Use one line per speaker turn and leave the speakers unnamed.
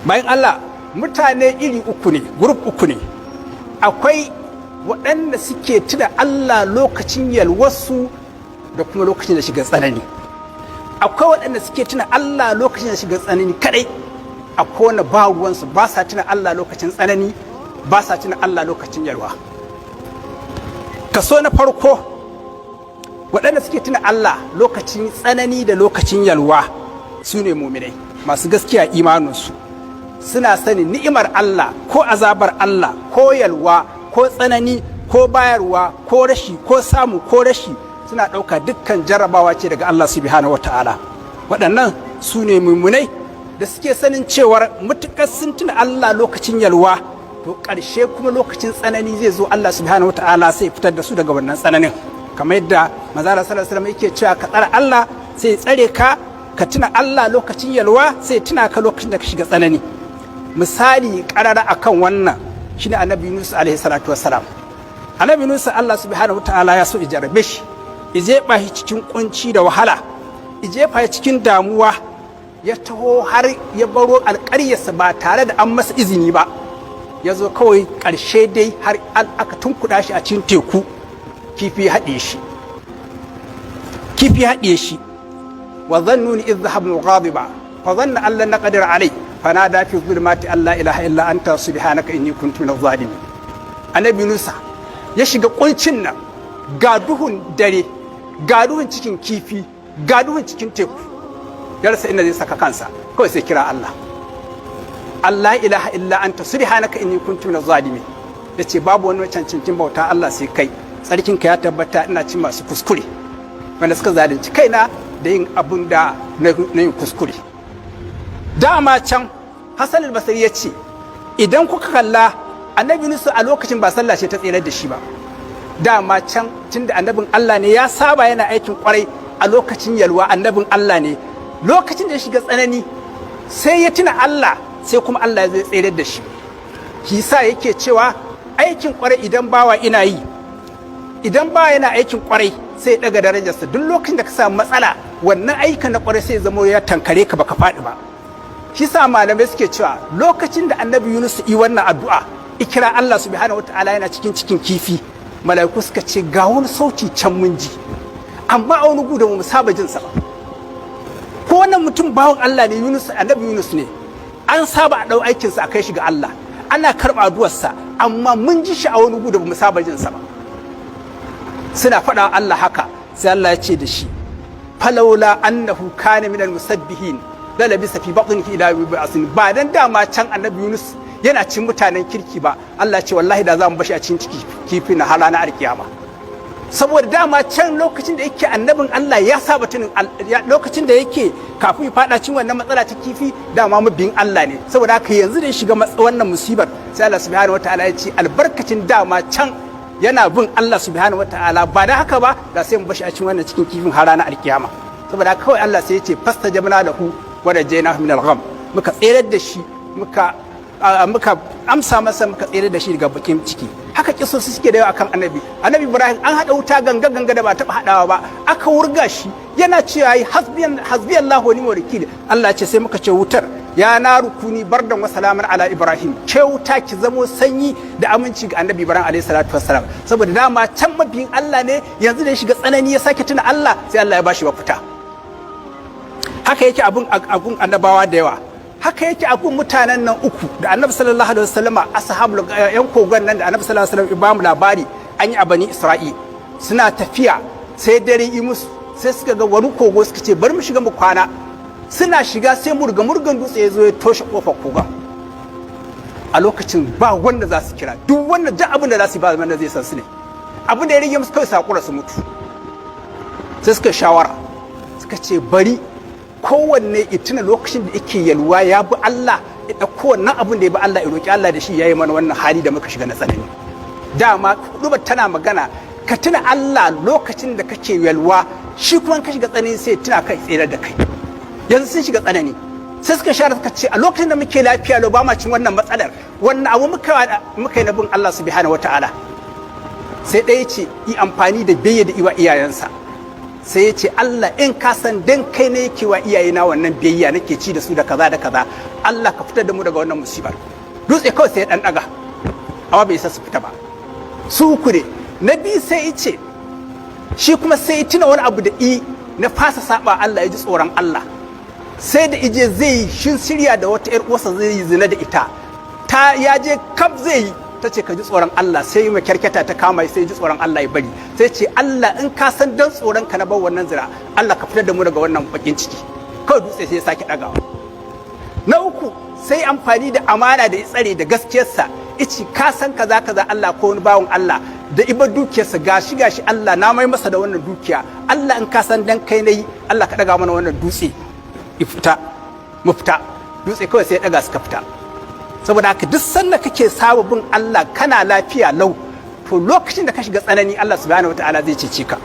bayan Allah mutane iri uku ne, grup uku ne. Akwai waɗanda suke tuna Allah lokacin yalwarsu da kuma lokacin da shiga tsanani. Akwai waɗanda suke tuna Allah lokacin da shiga tsanani kadai. Akwai wanda ba ruwansu, ba sa tuna Allah lokacin tsanani, ba sa tuna Allah lokacin yalwa. Kaso na farko waɗanda suke tuna Allah lokacin tsanani da lokacin yalwa su ne muminai masu gaskiya imaninsu. Suna sanin ni'imar Allah ko azabar Allah ko yalwa ko tsanani ko bayarwa ko rashi ko samu ko rashi, suna ɗauka dukkan jarrabawa ce daga Allah subhanahu wata'ala. Waɗannan su ne mummunai da suke sanin cewar mutukar sun tuna Allah lokacin yalwa, to ƙarshe kuma lokacin tsanani zai zo Allah subhanahu wata'ala sai fitar da su daga wannan tsananin, kamar yadda manzara sallallahu alaihi wasallam yake cewa ka tsara Allah sai tsare ka tuna Allah lokacin yalwa sai tuna ka lokacin da ka shiga tsanani. Misali karara akan wannan shine annabi Yunus alaihi salatu wassalam. Annabi Yunus Allah subhanahu wataala ya so ya jarabe shi, jefa shi cikin kunci da wahala, jefa shi cikin damuwa, ya taho har ya baro alƙaryarsa ba tare da an masa izini ba. Ya zo kawai ƙarshe dai har aka tunkuɗa shi a cikin teku, kifi haɗe shi. Wa zannuni idh dhahaba mughadiba fa dhanna an lan naqdir alayhi fanada fi zulumati alla ilaha illa anta subhanaka inni kuntu minaz zalimin. Annabi Musa ya shiga kuncin nan, ga duhun dare, ga duhun cikin kifi, ga duhun cikin teku, ya rasa inda zai saka kansa, kawai sai kira Allah. Allah ilaha illa anta subhanaka inni kuntu minaz zalimin. Yace babu wani cancancin bauta Allah sai kai, tsarkinka ya tabbata ina cin masu kuskure wanda suka zalunci kaina da yin abun da na yin kuskure. Dama can Hassan al-Basri ya ce idan kuka kalla annabi Nusu a lokacin ba sallah ce ta tsere da shi ba. Dama can tunda annabin Allah ne ya saba yana aikin kwarai a lokacin yalwa, annabin Allah ne. Lokacin da ya shiga tsanani sai ya tuna Allah, sai kuma Allah ya zai tsere da shi. Shi sa yake cewa aikin kwarai idan bawa ina yi, idan bawa yana aikin kwarai sai ya daga darajarsa. Duk lokacin da ka samu matsala, wannan aikin na kwarai sai ya zama ya tankare ka baka faɗi ba. Shi sa malamai suke cewa lokacin da annabi Yunus yi wannan addu'a, ikira Allah subhanahu wataala yana cikin kifi, malaiku suka ce ga wani sauti can mun ji, amma a wani gudu mu saba jin sa ba. Ko wannan mutum bawon Allah ne, Yunus, annabi Yunus ne, an saba a dau aikin sa a kai shi ga Allah, ana karɓa addu'ar sa, amma mun ji shi a wani gudu mu saba jin sa ba. Suna faɗa Allah haka, sai Allah ya ce da shi falawla annahu kana minal musabbihin lalabisa fi batnihi ila yawmi ba'sin. Ba dan dama can annabi Yunus yana cin mutanen kirki ba, Allah ce wallahi da za mu bashi a cikin kifi na hala na alkiyama. Saboda dama can lokacin da yake annabin Allah ya saba tunin lokacin da yake kafin ya fada cin wannan matsala ta kifi, dama mabiyin Allah ne. Saboda haka yanzu da ya shiga wannan musibar, sai Allah subhanahu wataala ya ce albarkacin dama can yana bin Allah subhanahu wataala, ba da haka ba da sai mu bashi a cikin wannan cikin kifin har ranar alkiyama. Saboda haka kawai Allah sai ya ce fastajabna lahu wa najaynahu min al-gham, muka tsere da shi, muka amsa masa, muka tsere da shi daga bakin ciki. Haka kisosi suke da yawa akan annabi Ibrahim. An hada wuta ganga da ba taba hadawa ba, aka wurga shi, yana cewa hasbi Allah wa ni'mal wakil. Allah ce sai muka ce wutar ya na rukuni bardan wa salaman ala Ibrahim, ce wuta ki zamo sanyi da aminci ga annabi Ibrahim alaihi salatu wassalam. Saboda dama can mabiyin Allah ne, yanzu da ya shiga tsanani ya sake tuna Allah, sai Allah ya bashi mafita. Haka yake abun annabawa da yawa. Haka yake abun mutanen nan uku da annabi sallallahu alaihi wasallam, ashabul yan kogon nan da annabi sallallahu alaihi wasallam ba mu labari an yi a bani Isra'il. Suna tafiya sai dare yi musu, sai suka ga wani kogo, suka ce bari mu shiga mu kwana. Suna shiga sai murgan dutse ya zo ya toshe kofar kogon. A lokacin ba wanda za su kira, duk wanda duk abin da za su yi ba wanda zai san su ne. Abin da ya rage musu kawai sakura su mutu. Sai suka shawara, suka ce bari kowanne ya tuna lokacin da yake yalwa ya bi Allah, ya ɗauko wannan abin da ya bi Allah, ya roƙi Allah da shi ya yi mana wannan hali da muka shiga na tsanani. Dama kudubar tana magana ka tuna Allah lokacin da kake yalwa, shi kuma ka shiga tsanani sai tuna kai tsere da kai. Yanzu sun shiga tsanani, sai suka share suka ce a lokacin da muke lafiya lau ba ma cin wannan matsalar, wannan abu muka yi na bin Allah subhanahu wataala. Sai ɗaya ce yi amfani da biyayya da iwa iyayensa. sai ya ce Allah in ka san dan kai ne yake wa iyayena wannan biyayya nake ci da su da kaza da kaza, Allah ka fitar da mu daga wannan musibar. Dutse kawai sai ya dan daga, amma bai isa su fita ba. Su uku ne. Na biyu sai ya ce shi kuma sai ya tuna wani abu da na fasa saba Allah, ya ji tsoron Allah. Sai da ije zai yi shin shirya da wata ƴar uwarsa zai yi zina da ita, ta ya je kaf zai yi, ta ce ka ji tsoron Allah, sai mai kyarketa ta kama sai ji tsoron Allah ya bari, sai ce Allah in ka san dan tsoron ka na bar wannan zira, Allah ka fitar da mu daga wannan bakin ciki. Kawai dutse sai ya sake dagawa. Na uku sai amfani da amana da ya tsare da gaskiyarsa, ici ka san kaza kaza Allah ko wani bawon Allah da ibar dukiyarsa gashi Allah na mai masa da wannan dukiya, Allah in ka san dan kai nayi, Allah ka daga mana wannan dutse ifta mu fita. Dutse kawai sai ya daga suka fita. Saboda haka duk sanda kake sababin Allah kana lafiya lau, to lokacin da ka shiga tsanani Allah subhanahu wataala zai cece ka.